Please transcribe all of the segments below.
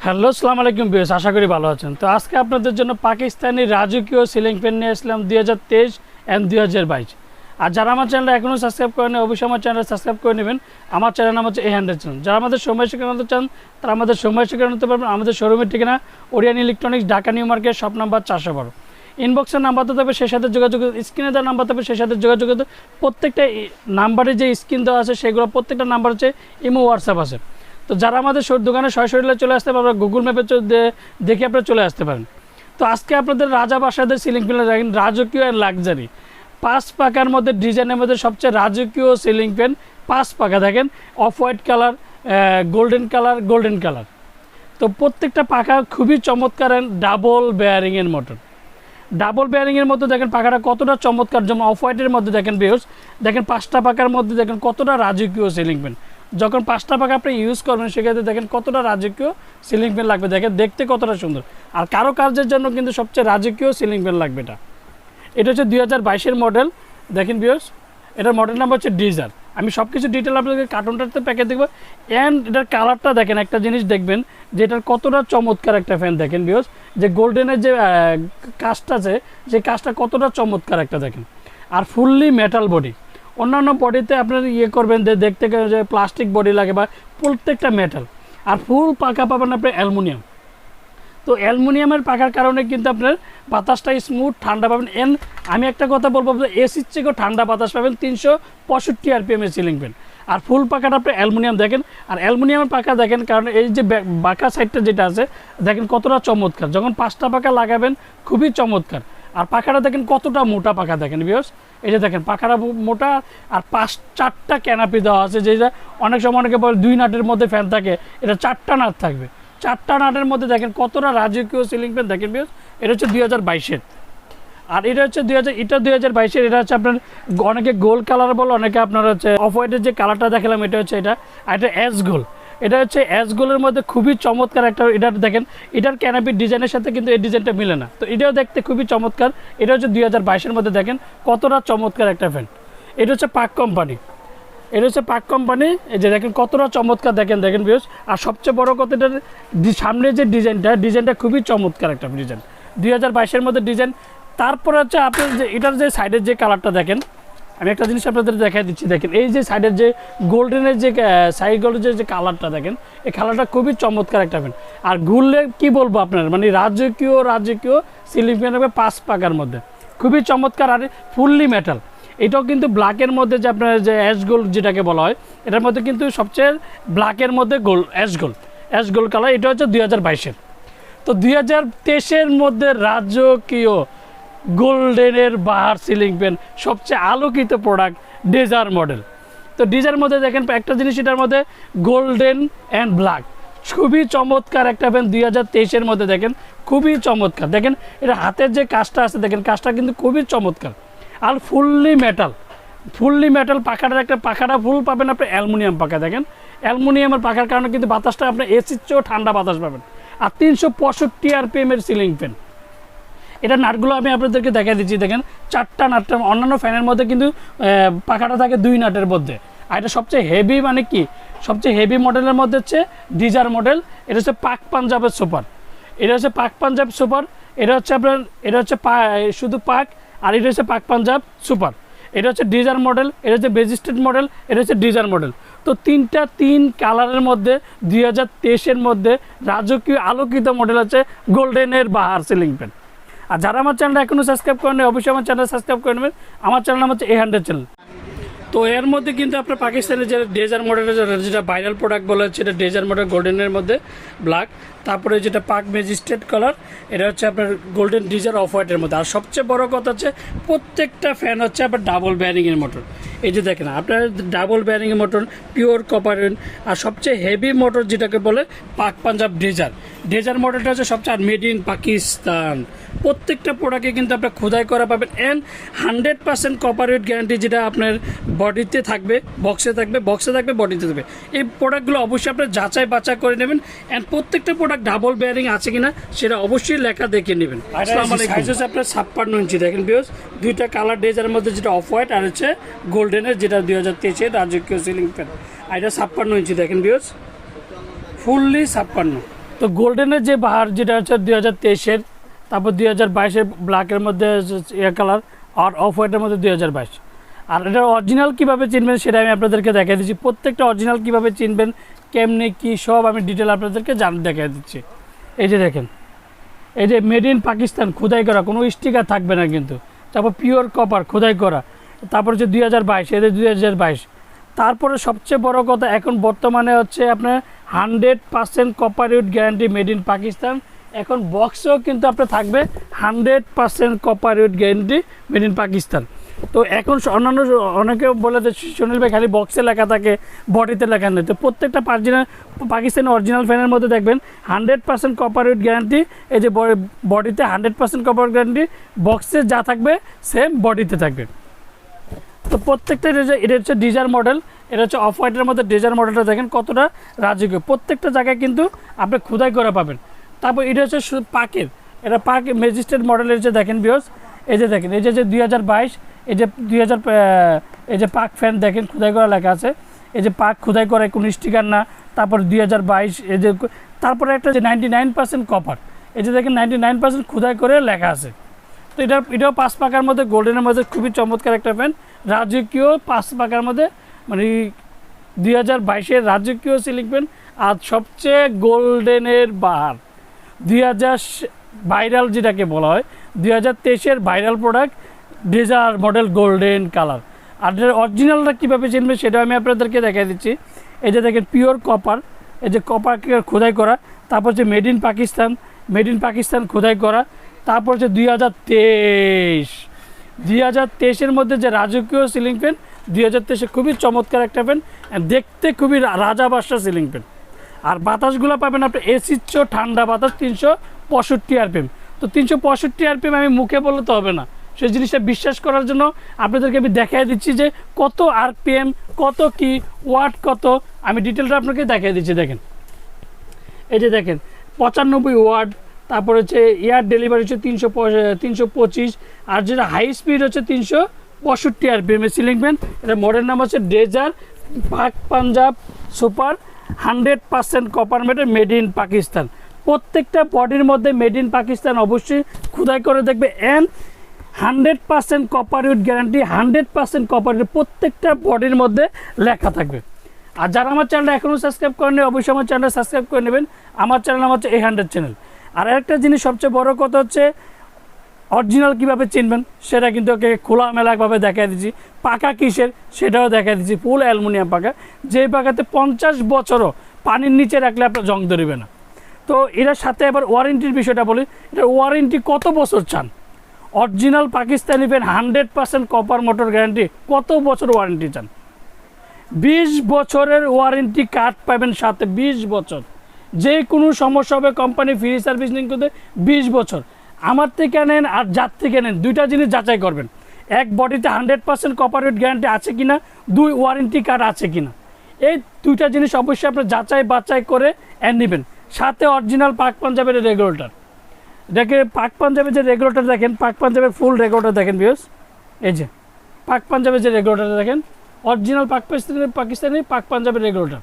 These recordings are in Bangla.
হ্যালো, আসসালামু আলাইকুম ভিউয়ার্স, আশা করি ভালো আছেন। তো আজকে আপনাদের জন্য পাকিস্তানি রাজকীয় সিলিং ফ্যান নিয়ে আসলাম 2023 এন্ড 2022। আর যারা আমার চ্যানেল এখনও সাবস্ক্রাইব করেন অবশ্যই আমার চ্যানেল সাবস্ক্রাইব করে নেবেন। আমার চ্যানেল নাম হচ্ছে A100 চ্যানেল। যারা আমাদের সময় শিখানো চান তারা আমাদের সময় শিখানো নিতে পারবেন। আমাদের শোরুমের ঠিকানা Orient Electronics, Dhaka New Market, shop number 412। ইনবক্সের নাম্বার তো থাকবে, সেই সাথে যোগাযোগ, স্ক্রিনে দেওয়ার নাম্বার থাকবে, সেই সাথে যোগাযোগ। প্রত্যেকটা নাম্বারে যে স্ক্রিন দেওয়া আছে সেগুলো প্রত্যেকটা নাম্বার হচ্ছে ইমো, হোয়াটসঅ্যাপ আছে। তো যারা আমাদের দোকানে সরাসরি চলে আসতে পারবেন, গুগল ম্যাপে দেখে আপনারা চলে আসতে পারেন। তো আজকে আপনাদের রাজা বাসাদের সিলিং ফ্যান দেখেন, রাজকীয় আর লাক্সারি 5 পাকার মধ্যে, ডিজাইনের মধ্যে সবচেয়ে রাজকীয় সিলিং ফ্যান 5 পাকা। দেখেন off white colour, golden colour. তো প্রত্যেকটা পাখা খুবই চমৎকার, ডাবল বেয়ারিংয়ের মোটর। ডাবল বেয়ারিংয়ের মধ্যে দেখেন পাখাটা কতটা চমৎকার, যেমন অফ হোয়াইটের মধ্যে দেখেন বেশ, দেখেন 5টা পাখার মধ্যে দেখেন কতটা রাজকীয় সিলিং ফ্যান। যখন 5টা পাখা আপনি ইউজ করবেন সেক্ষেত্রে দেখেন কতটা রাজকীয় সিলিং ফ্যান লাগবে, দেখেন দেখতে কতটা সুন্দর। আর কারো কাজের জন্য কিন্তু সবচেয়ে রাজকীয় সিলিং ফ্যান লাগবে। এটা হচ্ছে 2022-এর মডেল। দেখেন ভিউয়ার্স, এটার মডেল নাম্বার হচ্ছে ডিজার। আমি সব কিছু ডিটেল আপনাদের কার্টুনটাতে প্যাকে দেখবো। অ্যান্ড এটার কালারটা দেখেন, একটা জিনিস দেখবেন যে এটার কতটা চমৎকার একটা ফ্যান। দেখেন ভিউয়ার্স, যে গোল্ডেনের যে কাজটা আছে, যে কাজটা কতটা চমৎকার একটা দেখেন। আর ফুললি মেটাল বডি। অন্যান্য বডিতে আপনার করবেন যে দেখতে যে প্লাস্টিক বডি লাগে, বা প্রত্যেকটা মেটাল। আর ফুল পাকা পাবেন আপনি অ্যালুমিনিয়াম। তো অ্যালুমিনিয়ামের পাকার কারণে কিন্তু আপনার বাতাসটা স্মুথ ঠান্ডা পাবেন। আমি একটা কথা বলবো, এসির চেয়েও ঠান্ডা বাতাস পাবেন 365 RPM এর সিলিং ফ্যান। আর ফুল পাকাটা আপনি অ্যালুমিনিয়াম দেখেন। আর অ্যালুমিনিয়ামের পাকা দেখেন, কারণ এই যে বাঁকা সাইডটা যেটা আছে দেখেন কতটা চমৎকার। যখন 5টা পাকা লাগাবেন খুবই চমৎকার। আর পাখাটা দেখেন কতটা মোটা পাখা। দেখেন ভিউয়ার্স, এই যে দেখেন পাখাটা মোটা। আর 4টা ক্যানাপি দেওয়া আছে, যেটা অনেক সময় অনেকে বলে 2 নাটের মধ্যে ফ্যান থাকে, এটা 4টা নাট থাকবে। 4টা নাটের মধ্যে দেখেন কতটা রাজকীয় সিলিং ফ্যান। দেখেন ভিউয়ার্স, এটা হচ্ছে 2022-এর। আর এটা হচ্ছে 2022-এর। এটা হচ্ছে আপনার অনেকে গোল্ড কালার বলে, অনেকে আপনার হচ্ছে অফ হোয়াইটের যে কালারটা দেখালাম এটা হচ্ছে এটা। আর এটা অ্যাশ গোল্ড। এটা হচ্ছে অ্যাশ গোল্ডের মধ্যে খুবই চমৎকার একটা। এটা দেখেন, এটার ক্যানাপির ডিজাইনের সাথে কিন্তু এই ডিজাইনটা মিলে না। তো এটাও দেখতে খুবই চমৎকার। এটা হচ্ছে 2022-এর মধ্যে। দেখেন কতটা চমৎকার একটা ফ্যান। এটা হচ্ছে পাক কোম্পানি। এটা হচ্ছে পাক কোম্পানি। এই যে দেখেন কতটা চমৎকার। দেখেন ভিউয়ার্স, আর সবচেয়ে বড় কথা, এটার সামনে যে ডিজাইনটা খুবই চমৎকার একটা ডিজাইন। 2022-এর মধ্যে ডিজাইন। তারপরে হচ্ছে আপনার যে এটার যে সাইডের যে কালারটা দেখেন, আমি একটা জিনিস আপনাদের দেখাই দিচ্ছি। দেখেন এই যে সাইডের যে গোল্ডেনের যে সাইডগুলোর যে কালারটা দেখেন, এই কালারটা খুবই চমৎকার একটা ফ্যান। আর ঘুরলে কি বলবো আপনার, মানে রাজকীয় সিলিং ফ্যান হবে 5 পাকার মধ্যে, খুবই চমৎকার। আর ফুললি মেটাল। এটাও কিন্তু ব্ল্যাকের মধ্যে, যে আপনার যে অ্যাশ গোল্ড যেটাকে বলা হয়, এটার মধ্যে কিন্তু সবচেয়ে ব্ল্যাকের মধ্যে অ্যাশ গোল্ড কালার। এটা হচ্ছে 2022-এর। তো 2023-এর মধ্যে রাজকীয় গোল্ডেনের বাহার সিলিং ফ্যান, সবচেয়ে আলোকিত প্রোডাক্ট ডেজার মডেল। তো ডিজার মধ্যে দেখেন একটা জিনিস, এটার মধ্যে গোল্ডেন অ্যান্ড ব্ল্যাক, খুবই চমৎকার একটা ফ্যান 2023-এর মধ্যে। দেখেন খুবই চমৎকার। দেখেন এটা হাতের যে কাজটা আছে, দেখেন কাজটা কিন্তু খুবই চমৎকার। আর ফুললি মেটাল পাখাটা ফুল পাবেন আপনি অ্যালুমিনিয়াম পাখা। দেখেন অ্যালুমিনিয়ামের পাখার কারণে কিন্তু বাতাসটা আপনার এসির চেয়েও ঠান্ডা বাতাস পাবেন। আর 365 RPM এর সিলিং ফ্যান। এটা নাটগুলো আমি আপনাদেরকে দেখাই দিচ্ছি। দেখেন 4টা নাট। অন্যান্য ফ্যানের মধ্যে কিন্তু পাখাটা থাকে 2 নাটের মধ্যে। আর এটা সবচেয়ে হেভি, মানে কি সবচেয়ে হেভি মডেলের মধ্যে হচ্ছে ডিজার মডেল। এটা হচ্ছে পাক পাঞ্জাবের সুপার। এটা হচ্ছে পাক পাঞ্জাব সুপার। এটা হচ্ছে আপনার, এটা হচ্ছে শুধু পাক। আর এটা হচ্ছে পাক পাঞ্জাব সুপার। এটা হচ্ছে ডিজার মডেল, এটা হচ্ছে বেজিস্টেড মডেল, এটা হচ্ছে ডিজার মডেল। তো 3 কালারের মধ্যে 2023-এর মধ্যে রাজকীয় আলোকিত মডেল আছে গোল্ডেনের বাহার সিলিং ফ্যান। আর যারা আমার চ্যানেলটা এখনও সাবস্ক্রাইব করেন অবশ্যই আমার চ্যানেল সাবস্ক্রাইব করে নেবেন। আমার চ্যানেল নাম হচ্ছে A100 চ্যানেল। তো এর মধ্যে কিন্তু আপনার পাকিস্তানের যে ডেজার মডেলের যেটা ভাইরাল প্রোডাক্ট বলা হচ্ছে, এটা ডেজার মডেল গোল্ডেনের মধ্যে ব্ল্যাক। তারপরে যেটা পাক ম্যাজিস্ট্রেট কালার, এটা হচ্ছে আপনার গোল্ডেন ডিজার অফ হোয়াইটের মধ্যে। আর সবচেয়ে বড় কথা হচ্ছে প্রত্যেকটা ফ্যান হচ্ছে আপনার ডাবল বেয়ারিংয়ের মোটর। এই যে দেখেন আপনার ডাবল বেয়ারিংয়ের মোটর, পিওর কপার। আর সবচেয়ে হেভি মোটর যেটাকে বলে পাক পাঞ্জাব ডেজার মডেলটা হচ্ছে সবচেয়ে। Are made in Pakistan. প্রত্যেকটা প্রোডাক্টে কিন্তু আপনার খোদাই করা পাবেন। অ্যান্ড 100% কপার ওয়েট গ্যারান্টি, যেটা আপনার বডিতে থাকবে, বক্সে থাকবে, বডিতে থাকবে। এই প্রোডাক্টগুলো অবশ্যই আপনার যাচাই বাছাই করে নেবেন। অ্যান্ড প্রত্যেকটা প্রোডাক্ট ডাবল বেয়ারিং আছে কিনা সেটা অবশ্যই লেখা দেখে নেবেন। সাইজ হচ্ছে আপনার 56 ইঞ্চি। দেখেন ভিউয়ার্স, 2টা কালার ডেজারের মধ্যে, যেটা অফ হোয়াইট আর হচ্ছে গোল্ডেনের, যেটা 2023-এর রাজকীয় সিলিং ফ্যান। আর এটা 56 ইঞ্চি। দেখেন ভিউয়ার্স, ফুললি 56। তো গোল্ডেনের যে বাহার যেটা হচ্ছে 2023-এর, তারপর 2022-এর ব্ল্যাকের মধ্যে ইয়ে কালার, আর অফ হোয়াইটের মধ্যে 2022। আর এটা অরিজিনাল কীভাবে চিনবেন সেটা আমি আপনাদেরকে দেখিয়ে দিচ্ছি। প্রত্যেকটা অরিজিনাল কীভাবে চিনবেন, কেমনি কী সব আমি ডিটেল আপনাদেরকে দেখিয়ে দিচ্ছি। এই যে দেখেন, এই যে মেড ইন পাকিস্তান খোদাই করা, কোনো স্টিকার থাকবে না কিন্তু। তারপর পিওর কপার খোদাই করা, তারপর হচ্ছে 2022, এদের 2022। তারপরে সবচেয়ে বড় কথা, এখন বর্তমানে হচ্ছে আপনার 100% copper wood guarantee made in Pakistan. এখন বক্সেও কিন্তু আপনার থাকবে 100% copper wood guarantee made in Pakistan. তো এখন অন্যান্য অনেকে বলে যে সুনীল ভাই খালি বক্সে লেখা থাকে, বডিতে লেখা নেই। তো প্রত্যেকটা পাকিস্তানি অরিজিনাল ফ্যানের মধ্যে দেখবেন 100% কপার উড গ্যারান্টি। এই যে বডিতে 100% কপার গ্যারান্টি, বক্সে যা থাকবে সেম বডিতে থাকবে। তো প্রত্যেকটা এটা হচ্ছে ডিজার মডেল, এটা হচ্ছে অফ হোয়াইটের মধ্যে ডিজার মডেলটা দেখেন কতটা রাজকীয়। প্রত্যেকটা জায়গায় কিন্তু আপনি খোদাই করে পাবেন। তারপর এটা হচ্ছে পাকের, এটা পাক ম্যাজিস্ট্রেট মডেলের হচ্ছে দেখেন ভিউয়ার্স, এই যে দেখেন, এই যে 2022, এই যে 2000, এই যে পাক ফ্যান দেখেন খোদাই করা লেখা আছে। এই যে পাক খোদাই করে, কোনো স্টিকার না। তারপর 2022, এই যে তারপরে একটা যে 99% কপার, এই যে দেখেন 99% খোদাই করে লেখা আছে। তো এটাও 5 পাকার মধ্যে গোল্ডেনের মধ্যে খুবই চমৎকার একটা ফ্যান, রাজকীয় 5 পাকার মধ্যে, মানে 2022-এর রাজকীয় সিলিং ফ্যান। আর সবচেয়ে গোল্ডেনের বাহার 2000 ভাইরাল, যেটাকে বলা হয় 2023-এর ভাইরাল প্রোডাক্ট ডেজার মডেল গোল্ডেন কালার। আর অরিজিনালটা কীভাবে চিনবে সেটাও আমি আপনাদেরকে দেখিয়ে দিচ্ছি। এই যে দেখেন পিওর কপার, এই যে কপারকে খোদাই করা, তারপর হচ্ছে মেড ইন পাকিস্তান খোদাই করা। তারপর হচ্ছে 2023-এর মধ্যে যে রাজকীয় সিলিং ফ্যান, 2023-এ খুবই চমৎকার একটা ফ্যান, দেখতে খুবই রাজা বাদশা সিলিং ফ্যান। আর বাতাসগুলো পাবেন আপনি এসির চেয়েও ঠান্ডা বাতাস, 365 RPM। তো 365 RPM আমি মুখে বললে তো হবে না, সেই জিনিসটা বিশ্বাস করার জন্য আপনাদেরকে আমি দেখাই দিচ্ছি যে কত RPM, কত কি ওয়াট কত, আমি ডিটেলটা আপনাকে দেখাই দিচ্ছি। দেখেন, এই যে দেখেন 95 ওয়াট, তারপর হচ্ছে এয়ার ডেলিভারি হচ্ছে 325, আর যেটা হাই স্পিড হচ্ছে 365 RPM এর সিলিং ফ্যান। এটা মডেল নাম হচ্ছে ডেজার পাক Punjab super 100% copper made in Pakistan. প্রত্যেকটা বডির মধ্যে মেড ইন পাকিস্তান অবশ্যই খোদাই করে দেখবে, and 100% copper wood guarantee, 100% copper, প্রত্যেকটা বডির মধ্যে লেখা থাকবে। আর যারা আমার চ্যানেলটা এখনও সাবস্ক্রাইব করেনি অবশ্যই আমার চ্যানেলটা সাবস্ক্রাইব করে নেবেন। আমার চ্যানেল নাম হচ্ছে A100 চ্যানেল। আর একটা জিনিস সবচেয়ে বড় কথা হচ্ছে অরিজিনাল কীভাবে চিনবেন সেটা কিন্তু ওকে খোলামেলাভাবে দেখাই দিচ্ছি। পাকা কিসের সেটাও দেখাই দিচ্ছি, ফুল অ্যালুমিনিয়াম পাকা, যেই পাকাতে 50 বছরও পানির নিচে রাখলে আপনার জং ধরবে না। তো এটার সাথে আবার ওয়ারেন্টির বিষয়টা বলি, এটার ওয়ারেন্টি কত বছর চান? Original Pakistani fan 100% copper motor guarantee, কত বছর ওয়ারেন্টি চান? 20 বছরের ওয়ারেন্টি কার্ড পাবেন সাথে, 20 বছর। যে কোনো সমস্যা হবে কোম্পানি ফ্রি সার্ভিসিং করতে 20 বছর। আমার থেকে নেন আর যার থেকে নেন, দুইটা জিনিস যাচাই করবেন, এক বডিতে 100% কপার উড গ্যারান্টি আছে কিনা, 2 ওয়ারেন্টি কার্ড আছে কিনা। এই দুইটা জিনিস অবশ্যই আপনার যাচাই বাছাই করে নেবেন। সাথে অরিজিনাল পাক পাঞ্জাবের রেগুলেটর দেখে, পাক পাঞ্জাবের যে রেগুলেটর দেখেন, পাক পাঞ্জাবের ফুল রেগুলেটর দেখেন ভিউয়ার্স, এই যে পাক পাঞ্জাবের যে রেগুলেটর দেখেন, অরিজিনাল পাকিস্তানি পাক পাঞ্জাবের রেগুলেটর।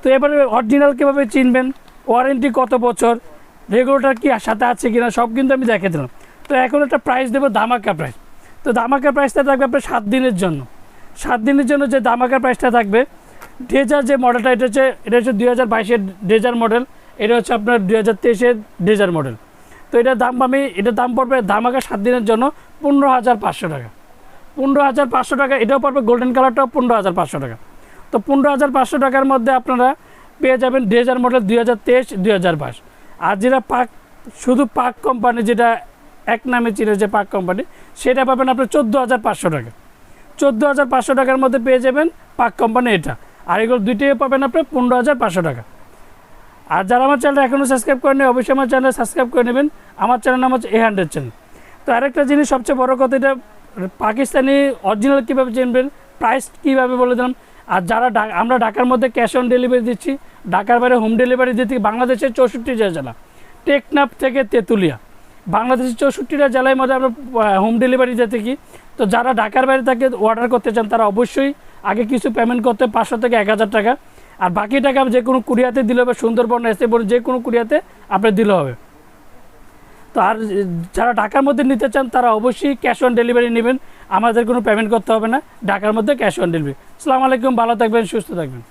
তো এবারে অরিজিনাল কীভাবে চিনবেন, ওয়ারেন্টি কত বছর, রেগুলেটর কি সাথে আছে কিনা, সব কিন্তু আমি দেখে দিলাম। তো এখন একটা প্রাইস দেবো, ধামাকা প্রাইস। তো ধামাকা প্রাইসটা থাকবে আপনার 7 দিনের জন্য। 7 দিনের জন্য যে ধামাকা প্রাইসটা থাকবে, ডেজার যে মডেলটা, এটা হচ্ছে 2022-এর ডেজার মডেল, এটা হচ্ছে আপনার 2023-এর ডেজার মডেল। তো এটার দাম পড়বে ধামাকা 7 দিনের জন্য 15,500 টাকা। 15,500 টাকা। এটাও পড়বে গোল্ডেন কালারটাও 15,500 টাকা। তো 15,500 টাকার মধ্যে আপনারা পেয়ে যাবেন ডেজার মডেল 2023-2022। আর যেটা শুধু পাক কোম্পানি, যেটা এক নামে চিনে যে পাক কোম্পানি, সেটা পাবেন আপনার 14,500 টাকা। 14,500 টাকার মধ্যে পেয়ে যাবেন পাক কোম্পানি এটা। আর এগুলো দুইটাই পাবেন আপনার 15,500 টাকা। আর যারা আমার চ্যানেলটা এখনও সাবস্ক্রাইব করেনি অবশ্যই আমার চ্যানেল সাবস্ক্রাইব করে নেবেন। আমার চ্যানেল নাম হচ্ছে A100 চ্যানেল। তো আরেকটা জিনিস সবচেয়ে বড় কথা, এটা পাকিস্তানি অরিজিনাল কীভাবে চিনবেন, প্রাইস কীভাবে বলে দিলাম। আর যারা আমরা ঢাকার মধ্যে ক্যাশ অন ডেলিভারি দিচ্ছি, ঢাকার বাইরে হোম ডেলিভারি দিচ্ছি বাংলাদেশের 64টা জেলা, টেকনাফ থেকে তেঁতুলিয়া, বাংলাদেশের 64টা জেলায় মধ্যে আমরা হোম ডেলিভারি দিয়ে থাকি। তো যারা ঢাকার বাইরে থেকে অর্ডার করতে চান তারা অবশ্যই আগে কিছু পেমেন্ট করতে 500 থেকে 1,000 টাকা। আর বাকি টাকা যে কোনো কুরিয়াতে দিলে হবে, সুন্দরবন এসে বলে যে কোনো কুরিয়াতে আপনি দিলে হবে। তো আর যারা ঢাকার মধ্যে নিতে চান তারা অবশ্যই ক্যাশ অন ডেলিভারি নেবেন, আমাদের কোনো পেমেন্ট করতে হবে না, ঢাকার মধ্যে ক্যাশ অন ডেলিভারি। আসসালামু আলাইকুম, ভালো থাকবেন, সুস্থ থাকবেন।